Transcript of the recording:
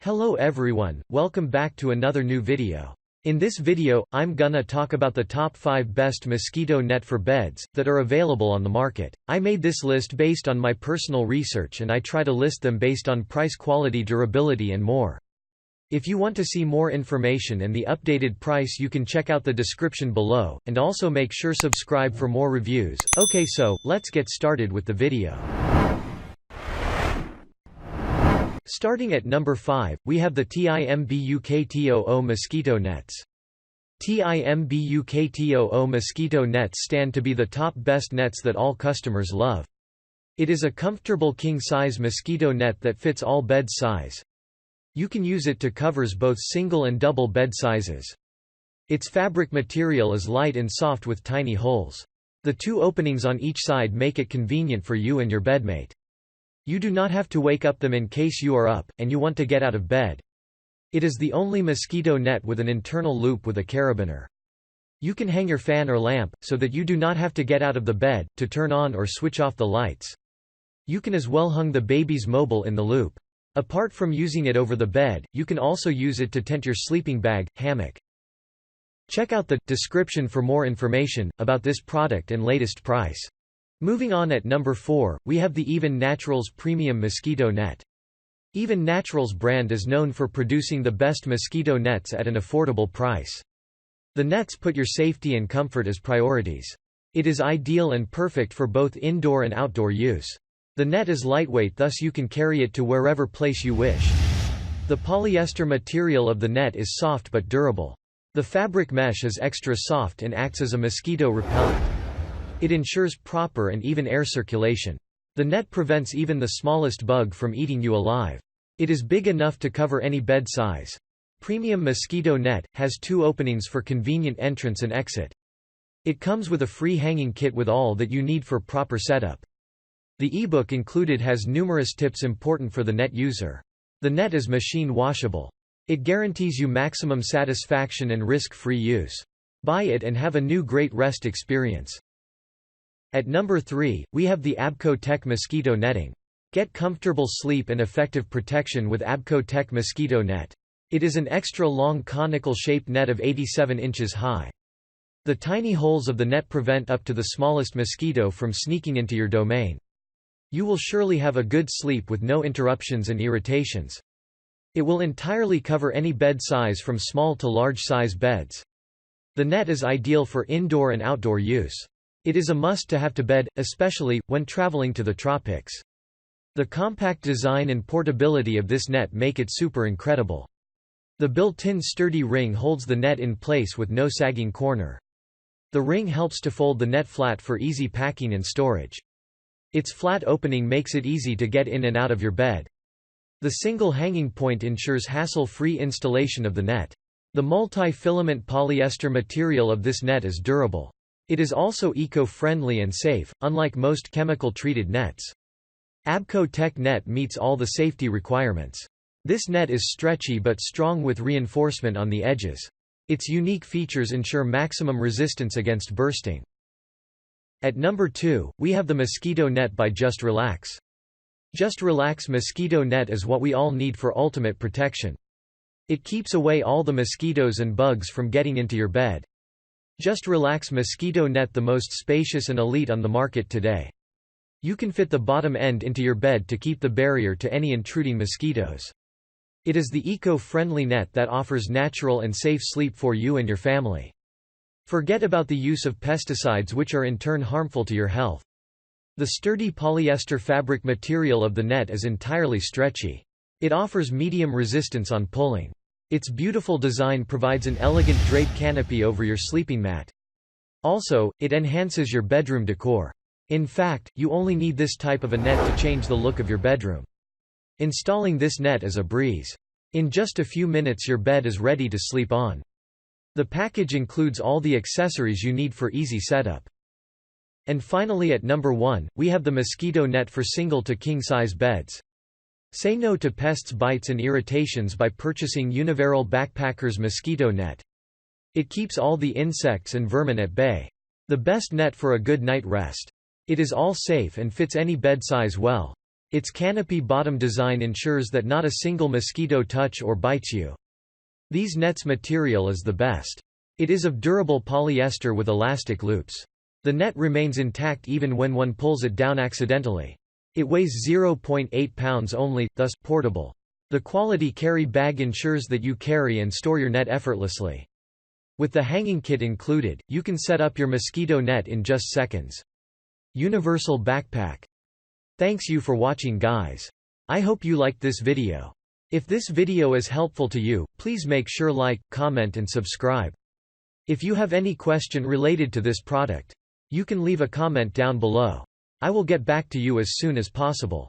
Hello everyone, welcome back to another new video. In this video, I'm gonna talk about the top 5 best mosquito net for beds that are available on the market. I made this list based on my personal research and I try to list them based on price, quality, durability and more. If you want to see more information and the updated price, you can check out the description below, and also make sure subscribe for more reviews. Okay, so let's get started with the video. Starting at number 5, we have the TIMBUKTOO mosquito nets. TIMBUKTOO mosquito nets stand to be the top best nets that all customers love. It is a comfortable king-size mosquito net that fits all bed size. You can use it to covers both single and double bed sizes. Its fabric material is light and soft with tiny holes. The 2 openings on each side make it convenient for you and your bedmate. You do not have to wake up them in case you are up, and you want to get out of bed. It is the only mosquito net with an internal loop with a carabiner. You can hang your fan or lamp, so that you do not have to get out of the bed, to turn on or switch off the lights. You can as well hang the baby's mobile in the loop. Apart from using it over the bed, you can also use it to tent your sleeping bag, hammock. Check out the description for more information about this product and latest price. Moving on, at number 4, we have the Even Naturals Premium Mosquito Net. Even Naturals brand is known for producing the best mosquito nets at an affordable price. The nets put your safety and comfort as priorities. It is ideal and perfect for both indoor and outdoor use. The net is lightweight, thus you can carry it to wherever place you wish. The polyester material of the net is soft but durable. The fabric mesh is extra soft and acts as a mosquito repellent. It ensures proper and even air circulation. The net prevents even the smallest bug from eating you alive. It is big enough to cover any bed size. Premium mosquito net has 2 openings for convenient entrance and exit. It comes with a free hanging kit with all that you need for proper setup. The ebook included has numerous tips important for the net user. The net is machine washable. It guarantees you maximum satisfaction and risk-free use. Buy it and have a new great rest experience. At number 3, we have the Abco Tech mosquito netting. Get comfortable sleep and effective protection with Abco Tech mosquito net. It is an extra long conical shaped net of 87 inches high. The tiny holes of the net prevent up to the smallest mosquito from sneaking into your domain. You will surely have a good sleep with no interruptions and irritations. It will entirely cover any bed size from small to large size beds. The net is ideal for indoor and outdoor use. It is a must to have to bed, especially when traveling to the tropics. The compact design and portability of this net make it super incredible. The built-in sturdy ring holds the net in place with no sagging corner. The ring helps to fold the net flat for easy packing and storage. Its flat opening makes it easy to get in and out of your bed. The single hanging point ensures hassle-free installation of the net. The multi-filament polyester material of this net is durable. It is also eco-friendly and safe, unlike most chemical-treated nets. Abco Tech net meets all the safety requirements. This net is stretchy but strong with reinforcement on the edges. Its unique features ensure maximum resistance against bursting. At number 2, we have the mosquito net by Just Relax. Just Relax mosquito net is what we all need for ultimate protection. It keeps away all the mosquitoes and bugs from getting into your bed. Just Relax mosquito net, the most spacious and elite on the market today. You can fit the bottom end into your bed to keep the barrier to any intruding mosquitoes. It is the eco-friendly net that offers natural and safe sleep for you and your family. Forget about the use of pesticides, which are in turn harmful to your health. The sturdy polyester fabric material of the net is entirely stretchy. It offers medium resistance on pulling. Its beautiful design provides an elegant drape canopy over your sleeping mat. Also, it enhances your bedroom decor. In fact, you only need this type of a net to change the look of your bedroom. Installing this net is a breeze. In just a few minutes your bed is ready to sleep on. The package includes all the accessories you need for easy setup. And finally, at number 1, we have the mosquito net for single to king-size beds. Say no to pests, bites and irritations by purchasing Universal Backpackers mosquito net. It keeps all the insects and vermin at bay. The best net for a good night rest. It is all safe and fits any bed size well. Its canopy bottom design ensures that not a single mosquito touch or bites you. These nets' material is the best. It is of durable polyester with elastic loops. The net remains intact even when one pulls it down accidentally. It weighs 0.8 pounds only, thus portable. The quality carry bag ensures that you carry and store your net effortlessly. With the hanging kit included, you can set up your mosquito net in just seconds. Universal backpack. Thanks you for watching, guys. I hope you liked this video. If this video is helpful to you, please make sure like, comment and subscribe. If you have any question related to this product, you can leave a comment down below. I will get back to you as soon as possible.